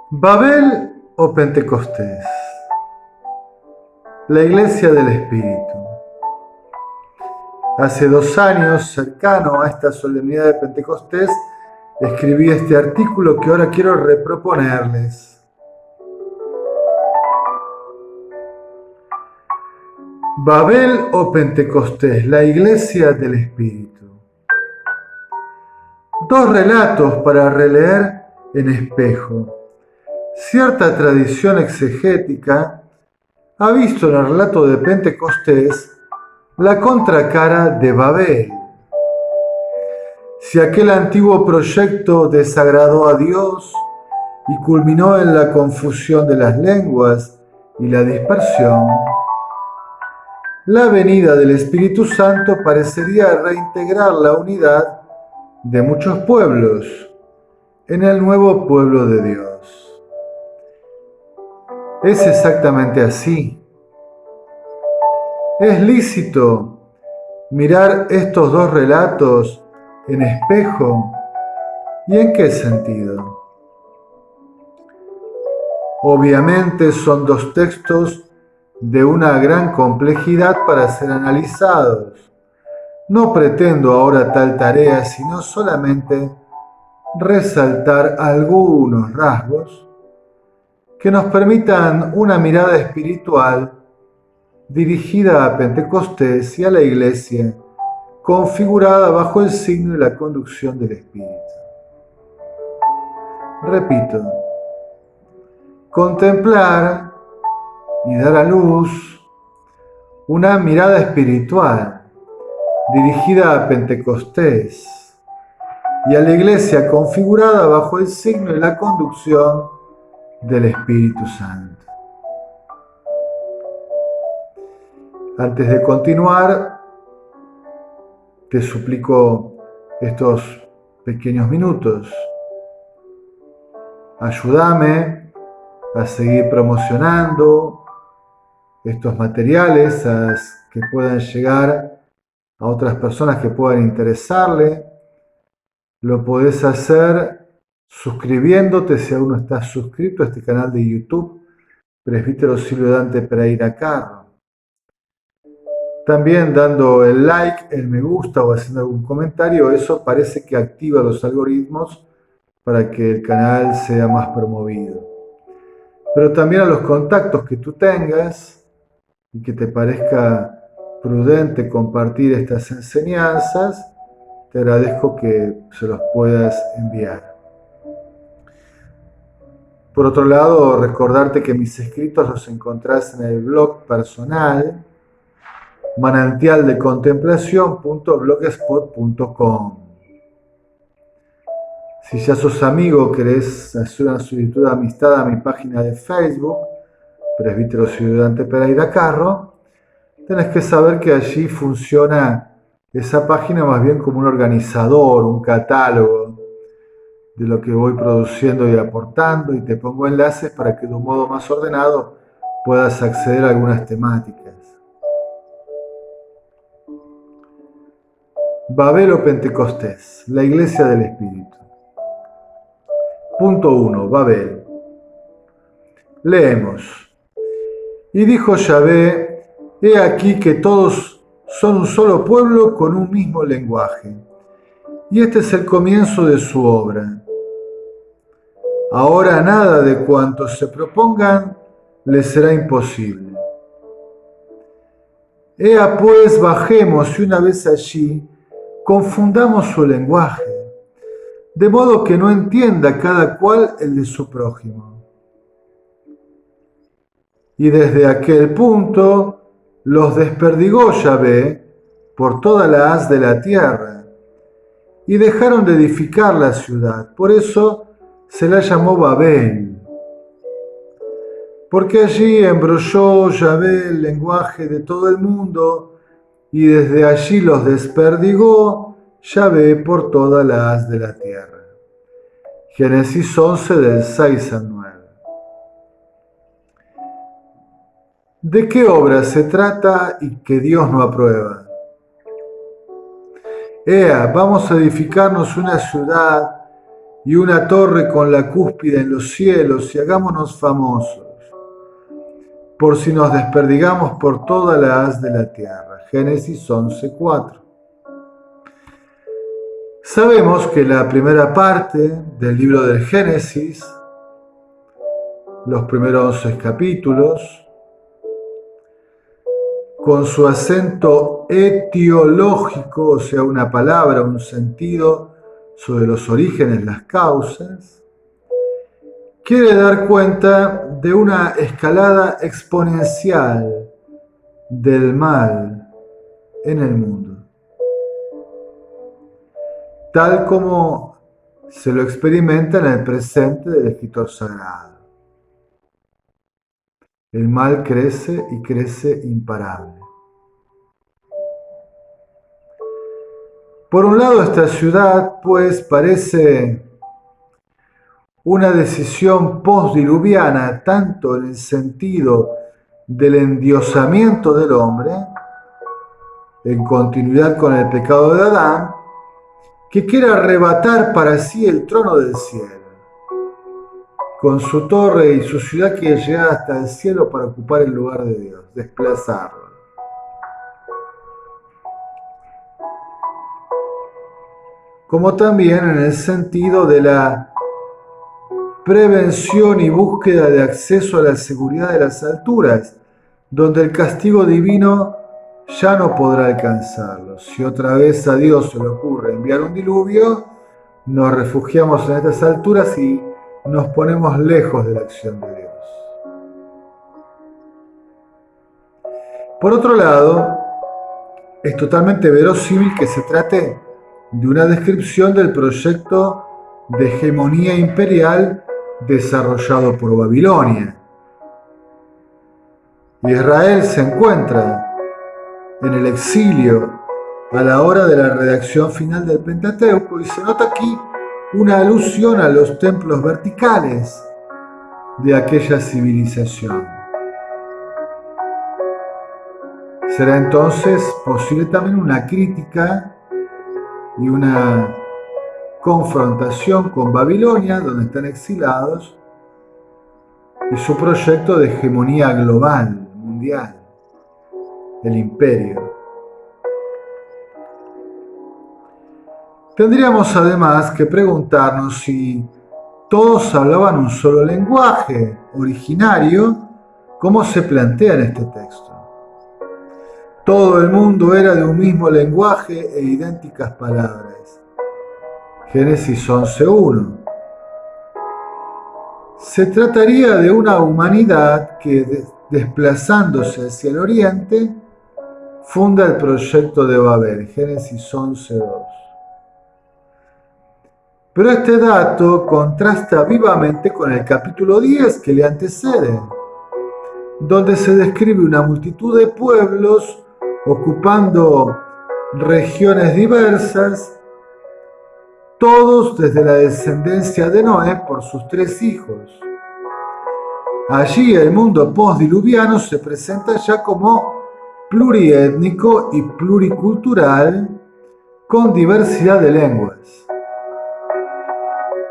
Babel o Pentecostés, la Iglesia del Espíritu. Hace 2 años, cercano a esta solemnidad de Pentecostés, escribí este artículo que ahora quiero reproponerles. Babel o Pentecostés, la Iglesia del Espíritu. 2 relatos para releer en espejo. Cierta tradición exegética ha visto en el relato de Pentecostés la contracara de Babel. Si aquel antiguo proyecto desagradó a Dios y culminó en la confusión de las lenguas y la dispersión, la venida del Espíritu Santo parecería reintegrar la unidad de muchos pueblos en el nuevo pueblo de Dios. Es exactamente así. Es lícito mirar estos 2 relatos en espejo. ¿Y en qué sentido? Obviamente son 2 textos de una gran complejidad para ser analizados. No pretendo ahora tal tarea, sino solamente resaltar algunos rasgos que nos permitan una mirada espiritual dirigida a Pentecostés y a la Iglesia, configurada bajo el signo y la conducción del Espíritu. Repito, contemplar y dar a luz una mirada espiritual dirigida a Pentecostés y a la Iglesia configurada bajo el signo y la conducción del Espíritu Santo. Antes de continuar, te suplico estos pequeños minutos. Ayúdame a seguir promocionando estos materiales que puedan llegar a otras personas que puedan interesarle. Lo podés hacer suscribiéndote si aún no estás suscrito a este canal de YouTube, Presbítero Silvio Dante Pereira Carro. También dando el like, el me gusta o haciendo algún comentario, eso parece que activa los algoritmos para que el canal sea más promovido. Pero también a los contactos que tú tengas y que te parezca prudente compartir estas enseñanzas, te agradezco que se los puedas enviar. Por otro lado, recordarte que mis escritos los encontrás en el blog personal manantialdecontemplación.blogspot.com. Si ya sos amigo, querés hacer una solicitud de amistad a mi página de Facebook, Presbítero Silvio Dante Pereira Carro, tenés que saber que allí funciona esa página más bien como un organizador, un catálogo de lo que voy produciendo y aportando, y te pongo enlaces para que de un modo más ordenado puedas acceder a algunas temáticas. Babel o Pentecostés, la Iglesia del Espíritu. Punto 1. Babel. Leemos. Y dijo Yahvé: he aquí que todos son un solo pueblo con un mismo lenguaje. Y este es el comienzo de su obra. Ahora nada de cuantos se propongan les será imposible. Ea pues, bajemos y una vez allí confundamos su lenguaje, de modo que no entienda cada cual el de su prójimo. Y desde aquel punto los desperdigó Yahvé por toda la haz de la tierra, y dejaron de edificar la ciudad. Por eso se la llamó Babel, porque allí embrolló Yahvé el lenguaje de todo el mundo, y desde allí los desperdigó Yahvé por toda la haz de la tierra. Génesis 11 del 6 al 9. ¿De qué obra se trata y que Dios no aprueba? Ea, vamos a edificarnos una ciudad y una torre con la cúspide en los cielos, y hagámonos famosos, por si nos desperdigamos por toda la haz de la tierra. Génesis 11:4. Sabemos que la primera parte del libro del Génesis, los primeros 11 capítulos, con su acento etiológico, o sea, una palabra, un sentido sobre los orígenes, las causas, quiere dar cuenta de una escalada exponencial del mal en el mundo, tal como se lo experimenta en el presente del escritor sagrado. El mal crece y crece imparable. Por un lado, esta ciudad, pues, parece una decisión postdiluviana, tanto en el sentido del endiosamiento del hombre, en continuidad con el pecado de Adán, que quiere arrebatar para sí el trono del cielo. Con su torre y su ciudad quiere llegar hasta el cielo para ocupar el lugar de Dios, desplazarlo. Como también en el sentido de la prevención y búsqueda de acceso a la seguridad de las alturas, donde el castigo divino ya no podrá alcanzarlo. Si otra vez a Dios se le ocurre enviar un diluvio, nos refugiamos en estas alturas y nos ponemos lejos de la acción de Dios. Por otro lado, es totalmente verosímil que se trate de una descripción del proyecto de hegemonía imperial desarrollado por Babilonia. Israel se encuentra en el exilio a la hora de la redacción final del Pentateuco y se nota aquí una alusión a los templos verticales de aquella civilización. Será entonces posible también una crítica y una confrontación con Babilonia, donde están exilados, y su proyecto de hegemonía global, mundial, el imperio. Tendríamos además que preguntarnos si todos hablaban un solo lenguaje originario, como se plantea en este texto. Todo el mundo era de un mismo lenguaje e idénticas palabras. Génesis 11:1. Se trataría de una humanidad que, desplazándose hacia el oriente, funda el proyecto de Babel. Génesis 11:2. Pero este dato contrasta vivamente con el capítulo 10 que le antecede, donde se describe una multitud de pueblos ocupando regiones diversas, todos desde la descendencia de Noé por sus 3 hijos. Allí el mundo postdiluviano se presenta ya como pluriétnico y pluricultural, con diversidad de lenguas.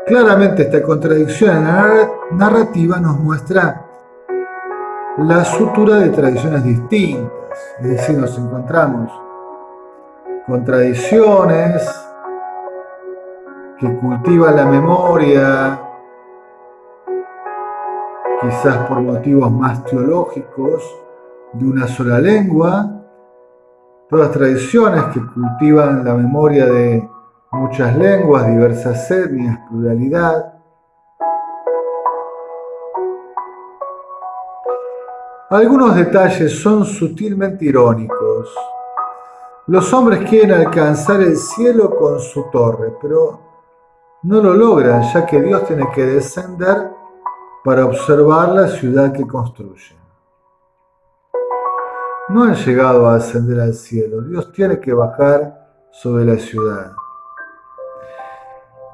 Claramente esta contradicción en la narrativa nos muestra la sutura de tradiciones distintas, es decir, nos encontramos con tradiciones que cultivan la memoria, quizás por motivos más teológicos, de una sola lengua, todas tradiciones que cultivan la memoria de muchas lenguas, diversas etnias, pluralidad. Algunos detalles son sutilmente irónicos. Los hombres quieren alcanzar el cielo con su torre, pero no lo logran, ya que Dios tiene que descender para observar la ciudad que construyen. No han llegado a ascender al cielo, Dios tiene que bajar sobre la ciudad.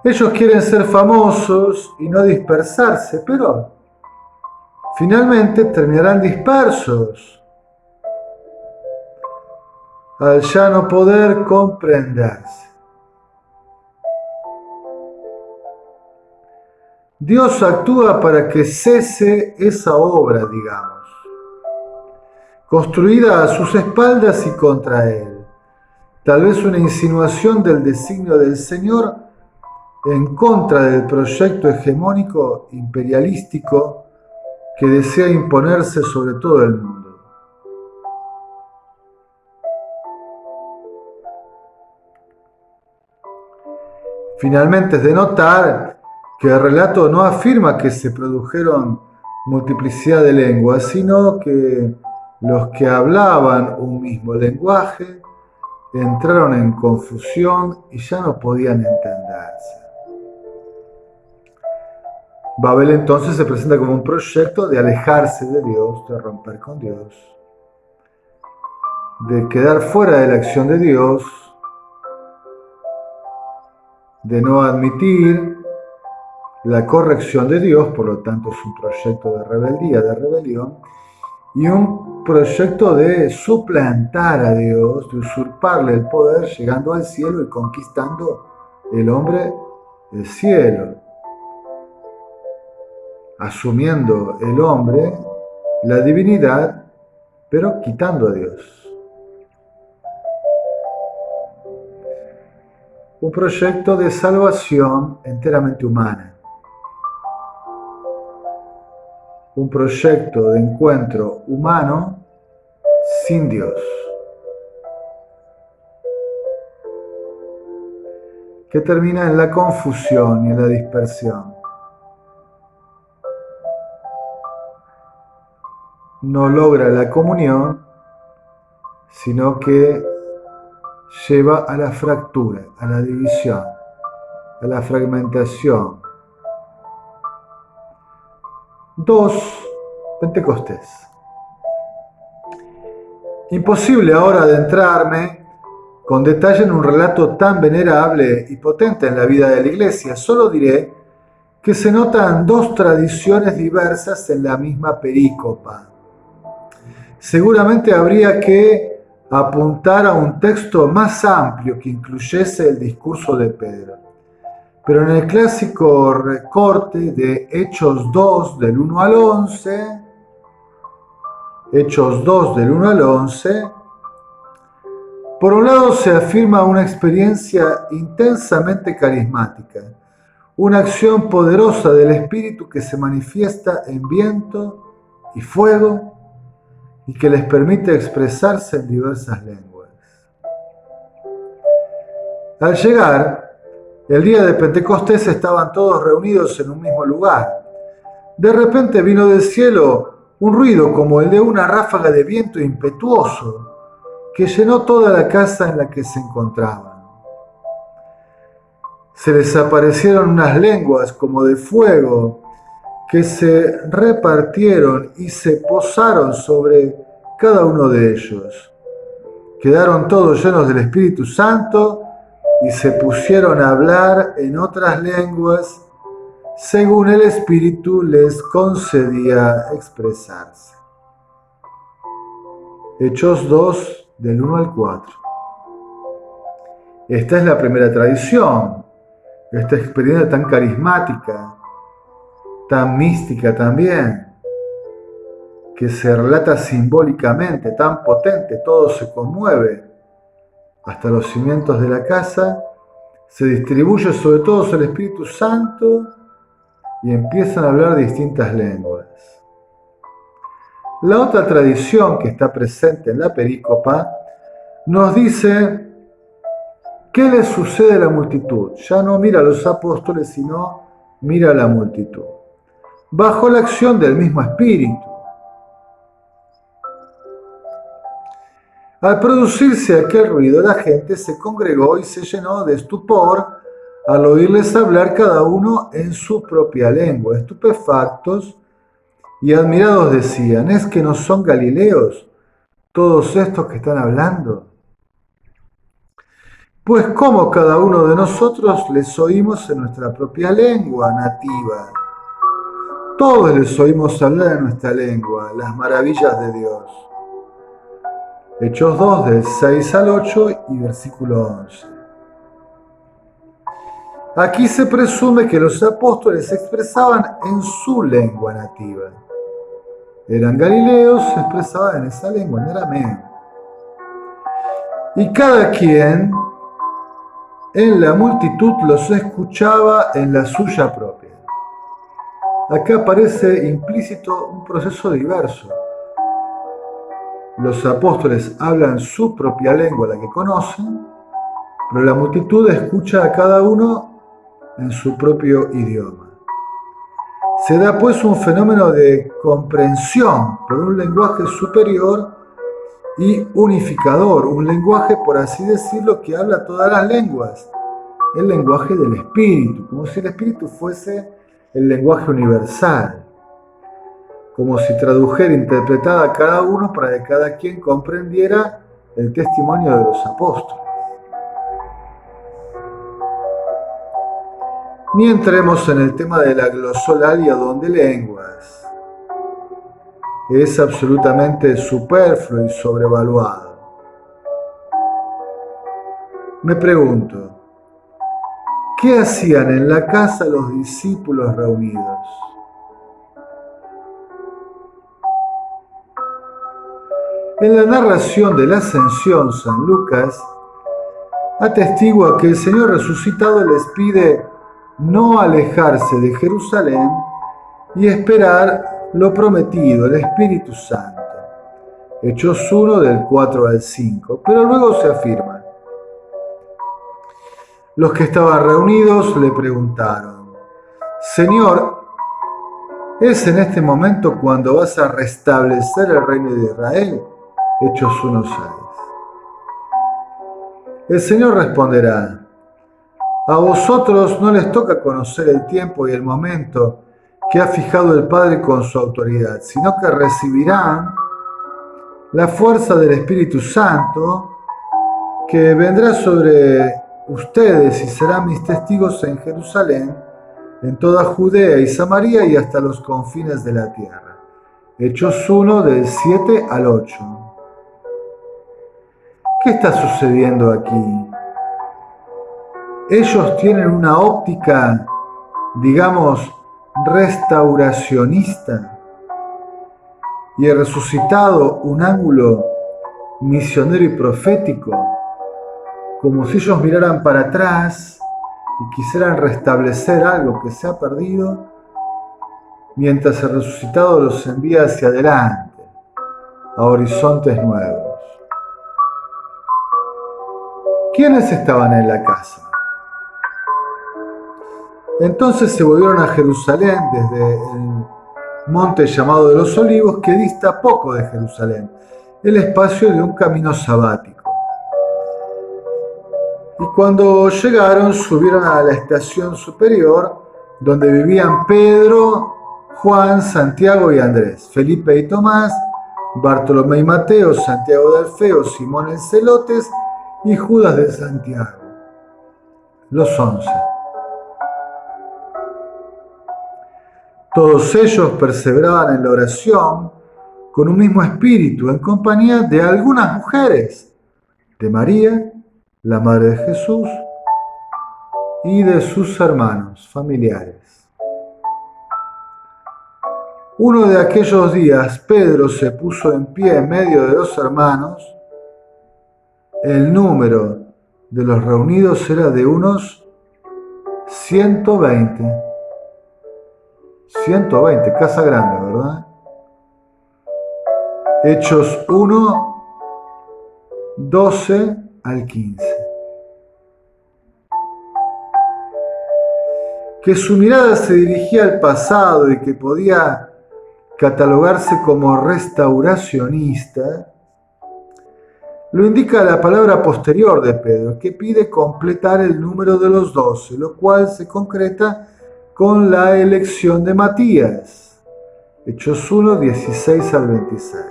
Ellos quieren ser famosos y no dispersarse, pero finalmente terminarán dispersos al ya no poder comprenderse. Dios actúa para que cese esa obra, digamos, construida a sus espaldas y contra Él. Tal vez una insinuación del designio del Señor en contra del proyecto hegemónico imperialístico que desea imponerse sobre todo el mundo. Finalmente es de notar que el relato no afirma que se produjeron multiplicidad de lenguas, sino que los que hablaban un mismo lenguaje entraron en confusión y ya no podían entenderse. Babel entonces se presenta como un proyecto de alejarse de Dios, de romper con Dios, de quedar fuera de la acción de Dios, de no admitir la corrección de Dios, por lo tanto es un proyecto de rebeldía, de rebelión, y un proyecto de suplantar a Dios, de usurparle el poder, llegando al cielo y conquistando el hombre el cielo, asumiendo el hombre la divinidad, pero quitando a Dios. Un proyecto de salvación enteramente humana. Un proyecto de encuentro humano sin Dios, que termina en la confusión y en la dispersión. No logra la comunión, sino que lleva a la fractura, a la división, a la fragmentación. 2. Pentecostés. Imposible ahora adentrarme con detalle en un relato tan venerable y potente en la vida de la Iglesia. Solo diré que se notan dos tradiciones diversas en la misma perícopa. Seguramente habría que apuntar a un texto más amplio que incluyese el discurso de Pedro. Pero en el clásico recorte de Hechos 2 del 1 al 11, Hechos 2 del 1 al 11, por un lado se afirma una experiencia intensamente carismática, una acción poderosa del Espíritu que se manifiesta en viento y fuego y que les permite expresarse en diversas lenguas. Al llegar, el día de Pentecostés estaban todos reunidos en un mismo lugar. De repente vino del cielo un ruido como el de una ráfaga de viento impetuoso que llenó toda la casa en la que se encontraban. Se les aparecieron unas lenguas como de fuego que se repartieron y se posaron sobre cada uno de ellos. Quedaron todos llenos del Espíritu Santo y se pusieron a hablar en otras lenguas según el Espíritu les concedía expresarse. Hechos 2, del 1 al 4. Esta es la primera tradición, esta experiencia tan carismática, tan mística también, que se relata simbólicamente, tan potente, todo se conmueve hasta los cimientos de la casa, se distribuye sobre todos el Espíritu Santo y empiezan a hablar distintas lenguas. La otra tradición que está presente en la perícopa nos dice qué le sucede a la multitud. Ya no mira a los apóstoles, sino mira a la multitud, bajo la acción del mismo Espíritu. Al producirse aquel ruido, la gente se congregó y se llenó de estupor al oírles hablar cada uno en su propia lengua. Estupefactos y admirados decían: ¿es que no son galileos todos estos que están hablando? Pues como cada uno de nosotros les oímos en nuestra propia lengua nativa. Todos les oímos hablar en nuestra lengua las maravillas de Dios. Hechos 2 del 6 al 8 y versículo 11. Aquí se presume que los apóstoles se expresaban en su lengua nativa. Eran galileos, se expresaban en esa lengua, en arameo. Y cada quien en la multitud los escuchaba en la suya propia. Acá aparece implícito un proceso diverso. Los apóstoles hablan su propia lengua, la que conocen, pero la multitud escucha a cada uno en su propio idioma. Se da pues un fenómeno de comprensión por un lenguaje superior y unificador, un lenguaje, por así decirlo, que habla todas las lenguas, el lenguaje del espíritu, como si el espíritu fuese el lenguaje universal, como si tradujera, interpretara a cada uno para que cada quien comprendiera el testimonio de los apóstoles. Ni entremos en el tema de la glosolalia don de lenguas. Es absolutamente superfluo y sobrevaluado. Me pregunto, ¿qué hacían en la casa los discípulos reunidos? En la narración de la ascensión, San Lucas atestigua que el Señor resucitado les pide no alejarse de Jerusalén y esperar lo prometido, el Espíritu Santo. Hechos 1 del 4 al 5. Pero luego se afirma: los que estaban reunidos le preguntaron: Señor, ¿es en este momento cuando vas a restablecer el reino de Israel? Hechos 1:6. El Señor responderá: a vosotros no les toca conocer el tiempo y el momento que ha fijado el Padre con su autoridad, sino que recibirán la fuerza del Espíritu Santo que vendrá sobre ustedes y serán mis testigos en Jerusalén, en toda Judea y Samaria y hasta los confines de la tierra. Hechos 1 del 7 al 8. ¿Qué está sucediendo aquí? Ellos tienen una óptica, digamos, restauracionista, y el resucitado un ángulo misionero y profético, como si ellos miraran para atrás y quisieran restablecer algo que se ha perdido, mientras el resucitado los envía hacia adelante, a horizontes nuevos. ¿Quiénes estaban en la casa? Entonces se volvieron a Jerusalén desde el monte llamado de los Olivos, que dista poco de Jerusalén, el espacio de un camino sabático. Y cuando llegaron, subieron a la estación superior, donde vivían Pedro, Juan, Santiago y Andrés, Felipe y Tomás, Bartolomé y Mateo, Santiago de Alfeo, Simón el Celotes y Judas de Santiago, los 11. Todos ellos perseveraban en la oración con un mismo espíritu, en compañía de algunas mujeres, de María, la madre de Jesús, y de sus hermanos familiares. Uno de aquellos días, Pedro se puso en pie en medio de los hermanos. El número de los reunidos era de unos 120. 120, casa grande, ¿verdad? Hechos 1, 12 al 15. Que su mirada se dirigía al pasado y que podía catalogarse como restauracionista, lo indica la palabra posterior de Pedro, que pide completar el número de los 12, lo cual se concreta con la elección de Matías. Hechos 1, 16 al 26.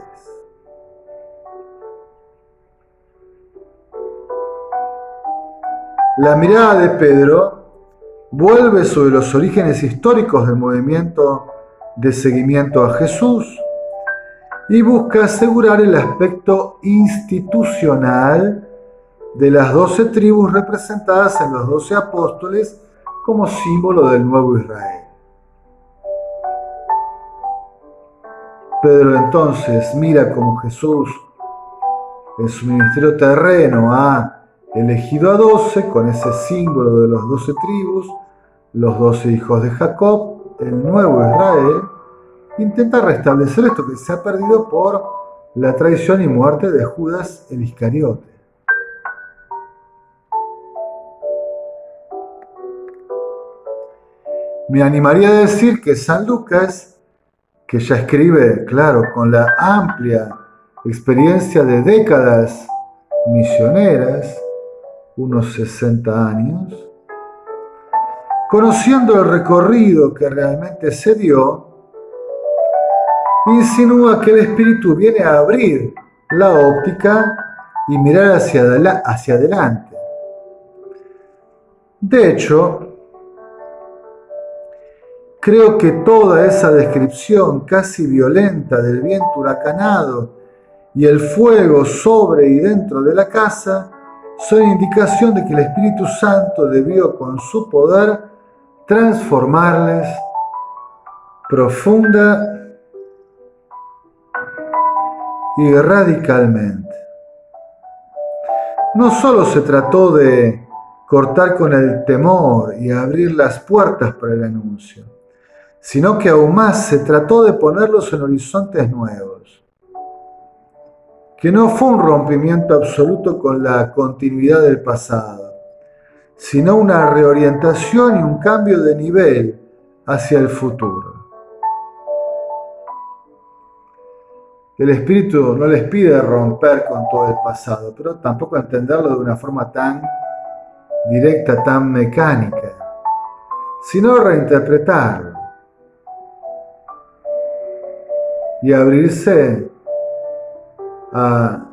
La mirada de Pedro vuelve sobre los orígenes históricos del movimiento de seguimiento a Jesús y busca asegurar el aspecto institucional de las 12 tribus representadas en los 12 apóstoles como símbolo del nuevo Israel. Pedro entonces mira cómo Jesús en su ministerio terreno ha elegido a 12 con ese símbolo de los 12 tribus, los 12 hijos de Jacob, el nuevo Israel. Intenta restablecer esto que se ha perdido por la traición y muerte de Judas el Iscariote. Me animaría a decir que San Lucas, que ya escribe, claro, con la amplia experiencia de décadas misioneras, unos 60 años, conociendo el recorrido que realmente se dio, insinúa que el Espíritu viene a abrir la óptica y mirar hacia adelante. De hecho, creo que toda esa descripción casi violenta del viento huracanado y el fuego sobre y dentro de la casa son indicación de que el Espíritu Santo debió con su poder transformarles profunda y radicalmente. No solo se trató de cortar con el temor y abrir las puertas para el anuncio, sino que aún más se trató de ponerlos en horizontes nuevos, que no fue un rompimiento absoluto con la continuidad del pasado, sino una reorientación y un cambio de nivel hacia el futuro. El Espíritu no les pide romper con todo el pasado, pero tampoco entenderlo de una forma tan directa, tan mecánica, sino reinterpretarlo y abrirse a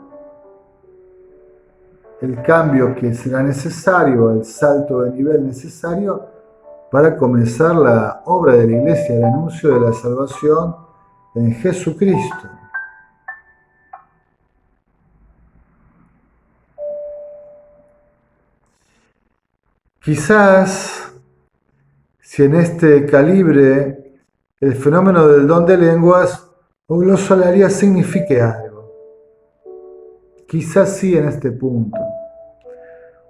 el cambio que será necesario, el salto de nivel necesario para comenzar la obra de la Iglesia, el anuncio de la salvación en Jesucristo. Quizás, si en este calibre el fenómeno del don de lenguas o glosolalia signifique algo. Quizás sí en este punto.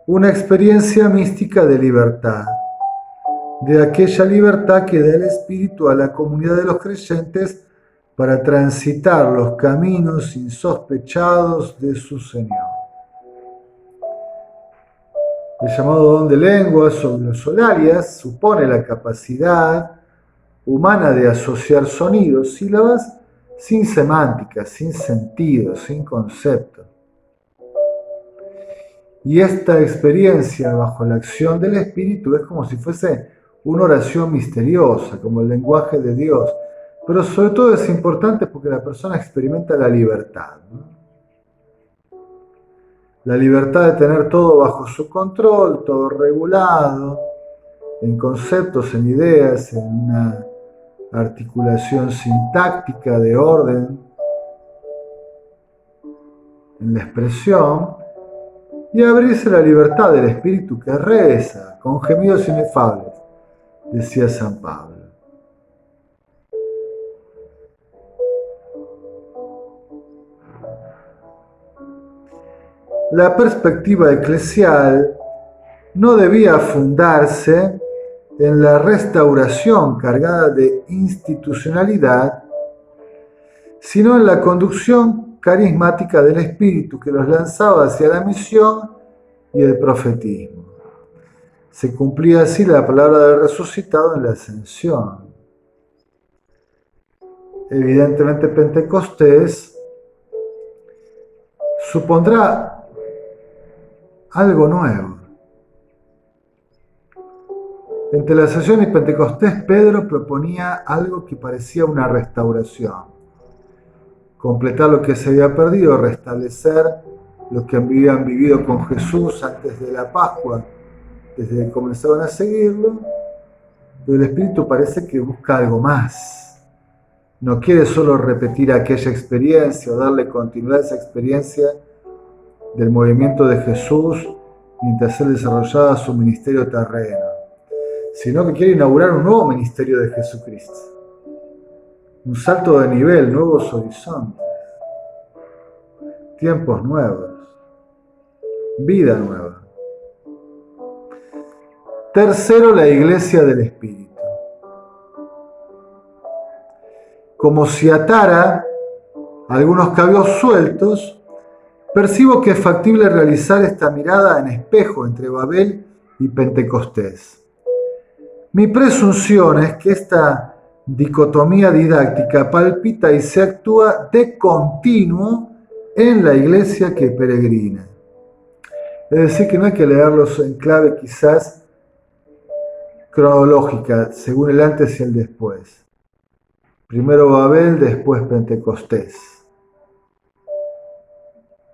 Una experiencia mística de libertad, de aquella libertad que da el Espíritu a la comunidad de los creyentes para transitar los caminos insospechados de su Señor. El llamado don de lenguas o glosolarias supone la capacidad humana de asociar sonidos, sílabas, sin semántica, sin sentido, sin concepto. Y esta experiencia bajo la acción del Espíritu es como si fuese una oración misteriosa, como el lenguaje de Dios. Pero sobre todo es importante porque la persona experimenta la libertad, ¿no? La libertad de tener todo bajo su control, todo regulado, en conceptos, en ideas, en una articulación sintáctica de orden, en la expresión, y abrirse la libertad del espíritu que reza con gemidos inefables, decía San Pablo. La perspectiva eclesial no debía fundarse en la restauración cargada de institucionalidad, sino en la conducción carismática del Espíritu que los lanzaba hacia la misión y el profetismo. Se cumplía así la palabra del resucitado en la ascensión. Evidentemente Pentecostés supondrá algo nuevo. Entre la ascensión y Pentecostés, Pedro proponía algo que parecía una restauración. Completar lo que se había perdido, restablecer lo que habían vivido con Jesús antes de la Pascua, desde que comenzaban a seguirlo, pero el Espíritu parece que busca algo más. No quiere solo repetir aquella experiencia o darle continuidad a esa experiencia del movimiento de Jesús mientras él desarrollaba su ministerio terreno, sino que quiere inaugurar un nuevo ministerio de Jesucristo. Un salto de nivel, nuevos horizontes, tiempos nuevos, vida nueva. Tercero, la iglesia del Espíritu. Como si atara algunos cabos sueltos, percibo que es factible realizar esta mirada en espejo entre Babel y Pentecostés. Mi presunción es que esta dicotomía didáctica palpita y se actúa de continuo en la iglesia que peregrina. Es decir, que no hay que leerlos en clave quizás cronológica, según el antes y el después. Primero Babel, después Pentecostés.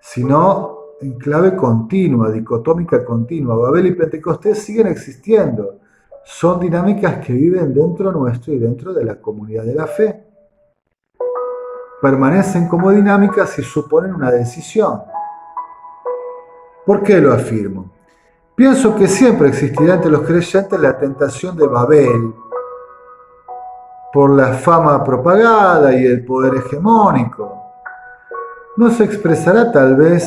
Sino en clave continua, dicotómica continua. Babel y Pentecostés siguen existiendo. Son dinámicas que viven dentro nuestro y dentro de la comunidad de la fe. Permanecen como dinámicas y suponen una decisión. ¿Por qué lo afirmo? Pienso que siempre existirá entre los creyentes la tentación de Babel, por la fama propagada y el poder hegemónico. No se expresará tal vez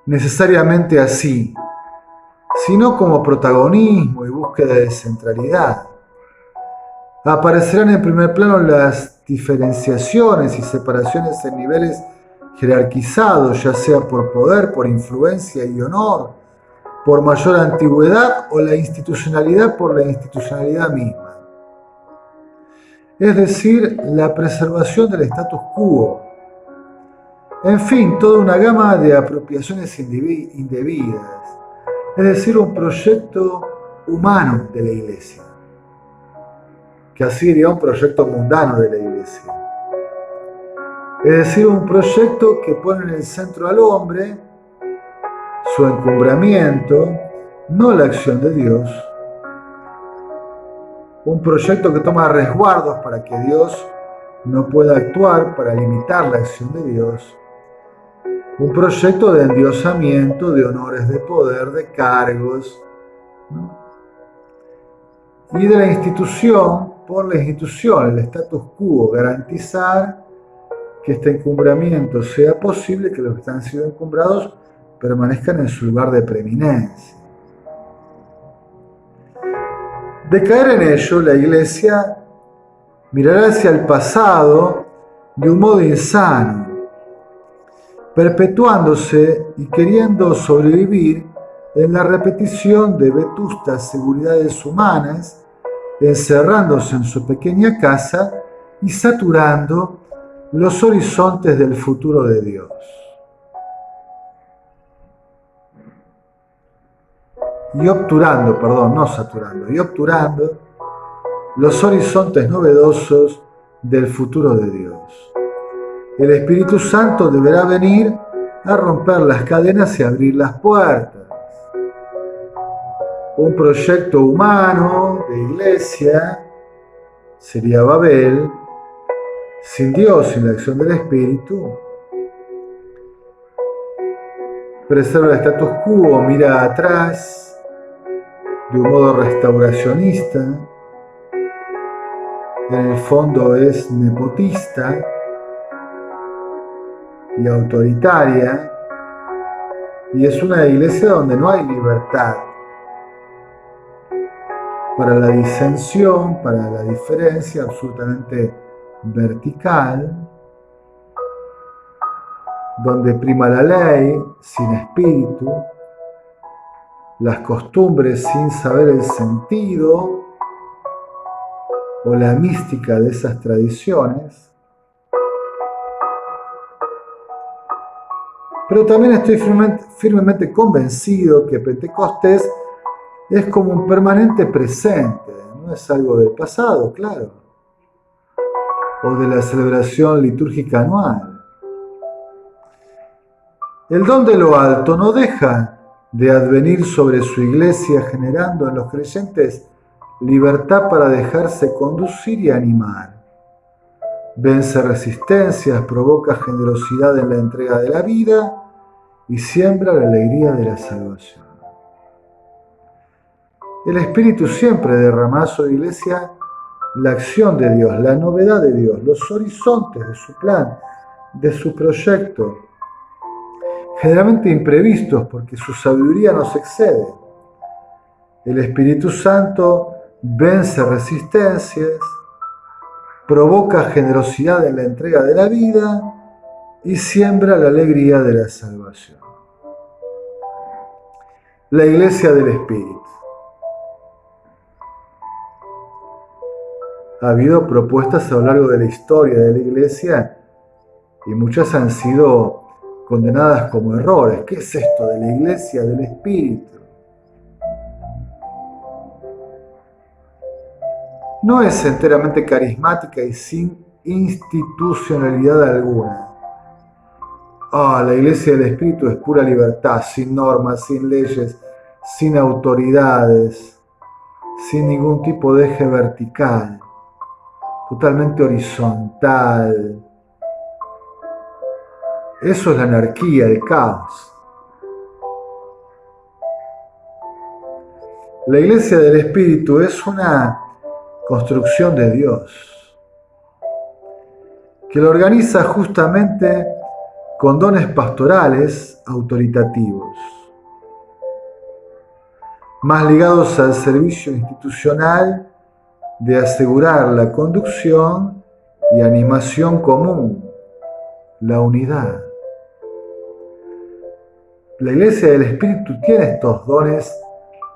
necesariamente así, sino como protagonismo y búsqueda de centralidad. Aparecerán en primer plano las diferenciaciones y separaciones en niveles jerarquizados, ya sea por poder, por influencia y honor, por mayor antigüedad o la institucionalidad por la institucionalidad misma. Es decir, la preservación del status quo. En fin, toda una gama de apropiaciones indebidas, es decir, un proyecto humano de la Iglesia, que así diría un proyecto mundano de la Iglesia. Es decir, un proyecto que pone en el centro al hombre, su encumbramiento, no la acción de Dios. Un proyecto que toma resguardos para que Dios no pueda actuar, para limitar la acción de Dios. Un proyecto de endiosamiento, de honores de poder, de cargos, ¿no? Y de la institución, por la institución, el status quo, garantizar que este encumbramiento sea posible, que los que están siendo encumbrados permanezcan en su lugar de preeminencia. De caer en ello, la Iglesia mirará hacia el pasado de un modo insano, perpetuándose y queriendo sobrevivir en la repetición de vetustas seguridades humanas, encerrándose en su pequeña casa y saturando los horizontes del futuro de Dios. Y obturando los horizontes novedosos del futuro de Dios. El Espíritu Santo deberá venir a romper las cadenas y abrir las puertas. Un proyecto humano de iglesia sería Babel, sin Dios, sin la acción del Espíritu. Preserva el status quo, mira atrás, de un modo restauracionista, en el fondo es nepotista y autoritaria, y es una iglesia donde no hay libertad para la disensión, para la diferencia, absolutamente vertical, donde prima la ley sin espíritu, las costumbres sin saber el sentido o la mística de esas tradiciones. Pero también estoy firmemente convencido que Pentecostés es como un permanente presente, no es algo del pasado, claro, o de la celebración litúrgica anual. El don de lo alto no deja de advenir sobre su iglesia, generando en los creyentes libertad para dejarse conducir y animar. Vence resistencias, provoca generosidad en la entrega de la vida y siembra la alegría de la salvación. El Espíritu siempre derramará sobre la Iglesia la acción de Dios, la novedad de Dios, los horizontes de su plan, de su proyecto, generalmente imprevistos porque su sabiduría nos excede. El Espíritu Santo vence resistencias, provoca generosidad en la entrega de la vida y siembra la alegría de la salvación. La Iglesia del Espíritu. Ha habido propuestas a lo largo de la historia de la Iglesia y muchas han sido condenadas como errores. ¿Qué es esto de la Iglesia del Espíritu? No es enteramente carismática y sin institucionalidad alguna. La Iglesia del Espíritu es pura libertad, sin normas, sin leyes, sin autoridades, sin ningún tipo de eje vertical, totalmente horizontal. Eso es la anarquía, el caos. La Iglesia del Espíritu es una construcción de Dios, que lo organiza justamente con dones pastorales autoritativos, más ligados al servicio institucional de asegurar la conducción y animación común, la unidad. La Iglesia del Espíritu tiene estos dones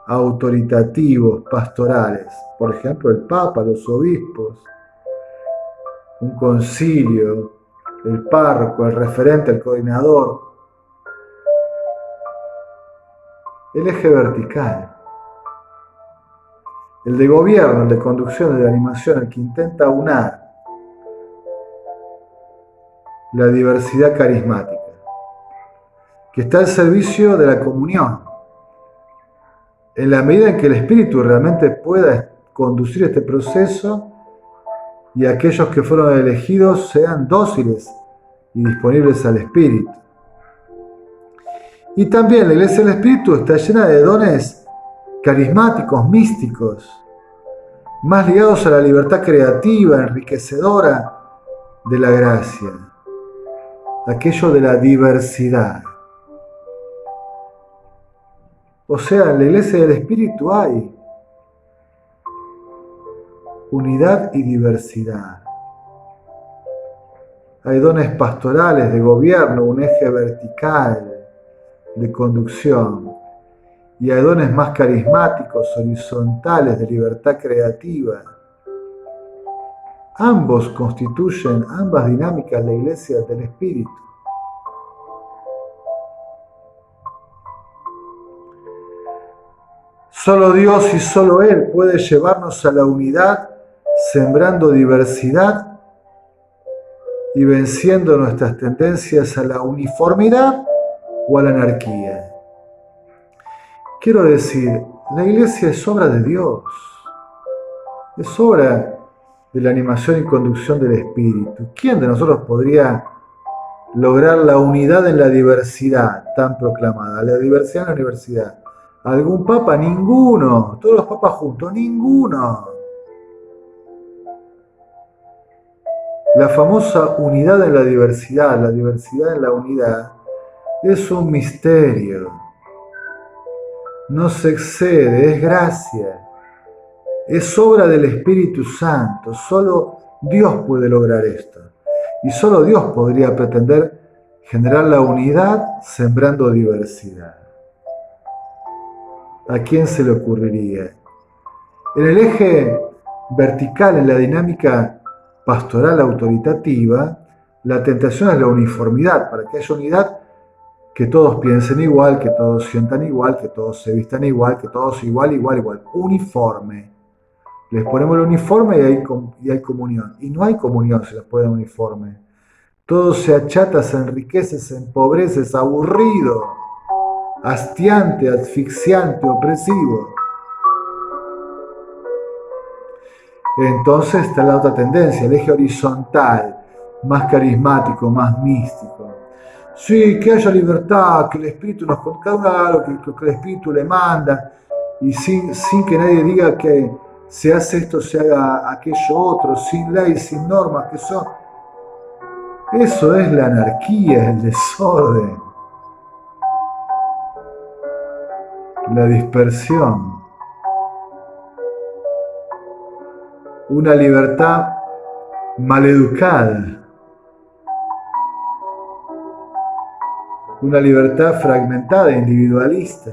autoritativos, pastorales, por ejemplo el Papa, los obispos, un concilio, el párroco, el referente, el coordinador, el eje vertical, el de gobierno, el de conducción, el de animación, el que intenta unar la diversidad carismática, que está al servicio de la comunión, en la medida en que el Espíritu realmente pueda conducir este proceso y aquellos que fueron elegidos sean dóciles y disponibles al Espíritu. Y también la Iglesia del Espíritu está llena de dones carismáticos, místicos, más ligados a la libertad creativa, enriquecedora de la gracia, aquello de la diversidad. O sea, en la Iglesia del Espíritu hay unidad y diversidad. Hay dones pastorales de gobierno, un eje vertical de conducción. Y hay dones más carismáticos, horizontales, de libertad creativa. Ambas dinámicas, la Iglesia del Espíritu. Solo Dios y solo Él puede llevarnos a la unidad, sembrando diversidad y venciendo nuestras tendencias a la uniformidad o a la anarquía. Quiero decir, la Iglesia es obra de Dios, es obra de la animación y conducción del Espíritu. ¿Quién de nosotros podría lograr la unidad en la diversidad tan proclamada? La diversidad en la universidad. ¿Algún papa? Ninguno. Todos los papas juntos, ninguno. La famosa unidad en la diversidad en la unidad, es un misterio. No se excede, es gracia. Es obra del Espíritu Santo. Solo Dios puede lograr esto. Y solo Dios podría pretender generar la unidad sembrando diversidad. ¿A quién se le ocurriría? En el eje vertical, en la dinámica pastoral autoritativa, la tentación es la uniformidad, para que haya unidad, que todos piensen igual, que todos sientan igual, que todos se vistan igual, que todos igual, uniforme. Les ponemos el uniforme y hay comunión. Y no hay comunión si les ponen uniforme. Todo se achata, se enriquece, se empobrece, es aburrido, hastiante, asfixiante, opresivo. Entonces está la otra tendencia, el eje horizontal, más carismático, más místico. Sí, que haya libertad, que el Espíritu cada uno haga lo que el Espíritu le manda, y sin que nadie diga que se hace esto, se haga aquello otro, sin ley, sin normas, que son... Eso es la anarquía, el desorden, la dispersión. Una libertad maleducada, una libertad fragmentada, individualista.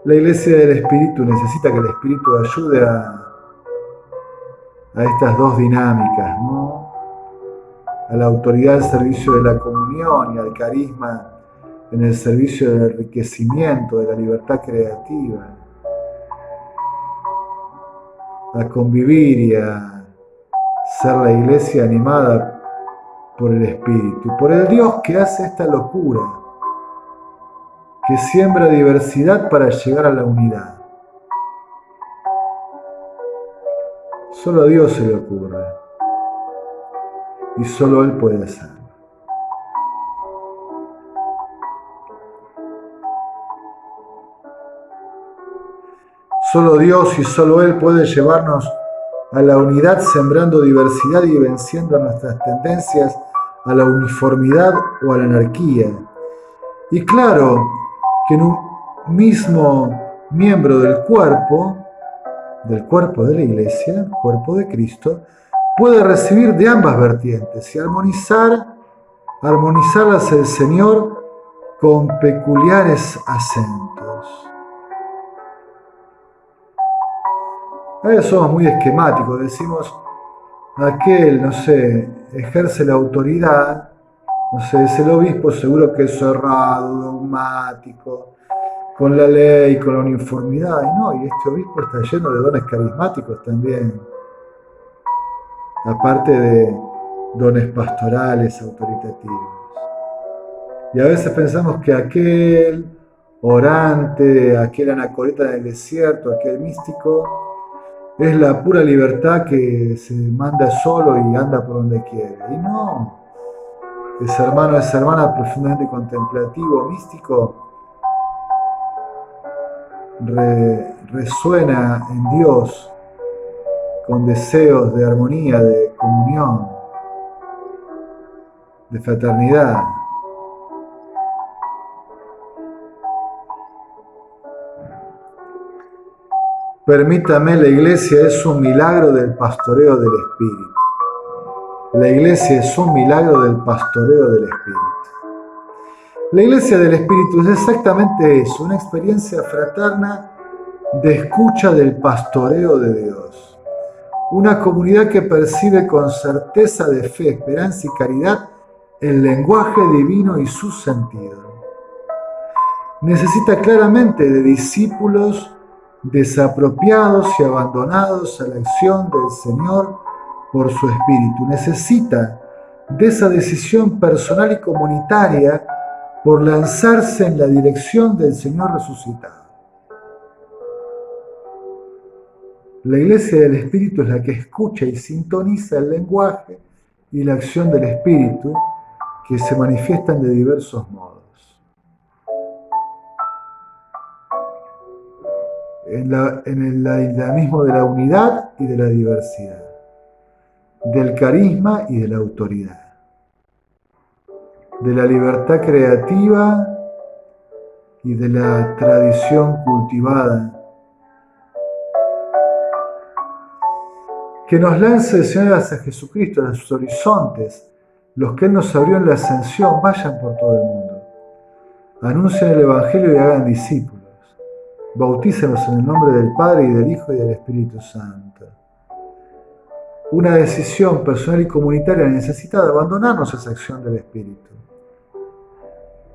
La Iglesia del Espíritu necesita que el Espíritu ayude a estas dos dinámicas, ¿no? A la autoridad al servicio de la comunión y al carisma en el servicio del enriquecimiento, de la libertad creativa, a convivir y a ser la Iglesia animada por el Espíritu, por el Dios que hace esta locura, que siembra diversidad para llegar a la unidad. Solo a Dios se le ocurre y solo Él puede hacerlo. Solo Dios y solo Él puede llevarnos a la unidad, sembrando diversidad y venciendo nuestras tendencias a la uniformidad o a la anarquía. Y claro que en un mismo miembro del cuerpo de la Iglesia, cuerpo de Cristo, puede recibir de ambas vertientes y armonizarlas el Señor con peculiares acentos. A veces somos muy esquemáticos, decimos, aquel, no sé, ejerce la autoridad, no sé, es el obispo, seguro que es cerrado, dogmático, con la ley, con la uniformidad, y no, y este obispo está lleno de dones carismáticos también, aparte de dones pastorales, autoritativos. Y a veces pensamos que aquel orante, aquel anacoreta del desierto, aquel místico, es la pura libertad que se manda solo y anda por donde quiere. Y no, ese hermano, esa hermana profundamente contemplativo, místico, resuena en Dios con deseos de armonía, de comunión, de fraternidad. Permítame, la Iglesia es un milagro del pastoreo del Espíritu. La Iglesia es un milagro del pastoreo del Espíritu. La Iglesia del Espíritu es exactamente eso, una experiencia fraterna de escucha del pastoreo de Dios. Una comunidad que percibe con certeza de fe, esperanza y caridad el lenguaje divino y su sentido. Necesita claramente de discípulos desapropiados y abandonados a la acción del Señor por su Espíritu. Necesita de esa decisión personal y comunitaria por lanzarse en la dirección del Señor resucitado. La Iglesia del Espíritu es la que escucha y sintoniza el lenguaje y la acción del Espíritu, que se manifiestan de diversos modos. En el dinamismo de la unidad y de la diversidad, del carisma y de la autoridad, de la libertad creativa y de la tradición cultivada. Que nos lance el Señor hacia Jesucristo, a sus horizontes, los que Él nos abrió en la ascensión. Vayan por todo el mundo, anuncien el Evangelio y hagan discípulos. Bautícenos en el nombre del Padre y del Hijo y del Espíritu Santo. Una decisión personal y comunitaria necesita de abandonarnos a esa acción del Espíritu.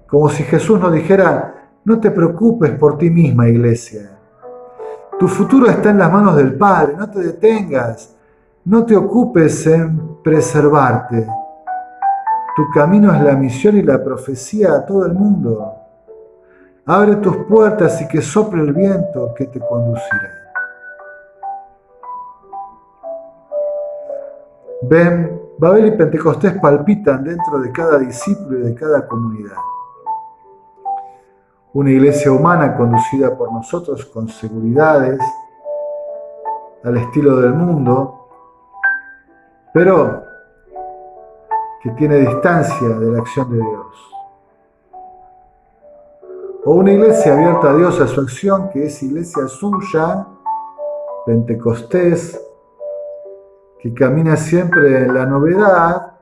Como si Jesús nos dijera, no te preocupes por ti misma, Iglesia. Tu futuro está en las manos del Padre, no te detengas, no te ocupes en preservarte. Tu camino es la misión y la profecía a todo el mundo. Abre tus puertas y que sople el viento que te conducirá. Ven, Babel y Pentecostés palpitan dentro de cada discípulo y de cada comunidad. una iglesia humana conducida por nosotros con seguridades, al estilo del mundo, pero que tiene distancia de la acción de Dios. O una iglesia abierta a Dios, a su acción, que es iglesia suya, pentecostés, que camina siempre en la novedad,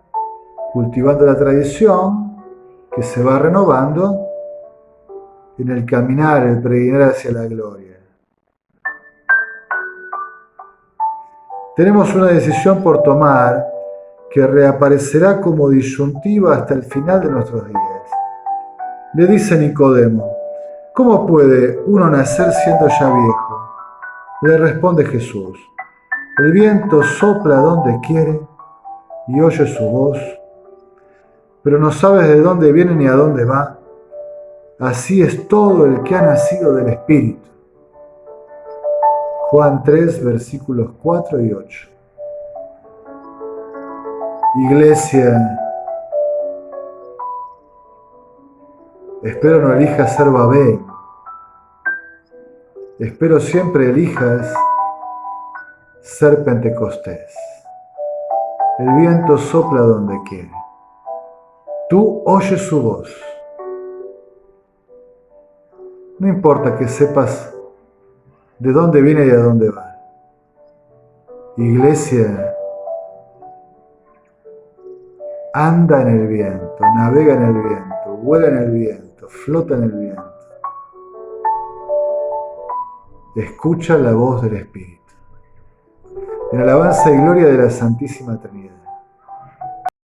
cultivando la tradición, que se va renovando en el caminar, el peregrinar hacia la gloria. Tenemos una decisión por tomar que reaparecerá como disyuntiva hasta el final de nuestros días. Le dice Nicodemo: ¿cómo puede uno nacer siendo ya viejo? Le responde Jesús: el viento sopla donde quiere y oye su voz, pero no sabes de dónde viene ni a dónde va. Así es todo el que ha nacido del Espíritu. Juan 3, versículos 4 y 8. Iglesia, espero no elijas ser Babel. Espero siempre elijas ser Pentecostés. El viento sopla donde quiere. Tú oyes su voz. No importa que sepas de dónde viene y a dónde va. Iglesia, anda en el viento, navega en el viento, vuela en el viento, flota en el viento. Escucha la voz del Espíritu. En alabanza y gloria de la Santísima Trinidad.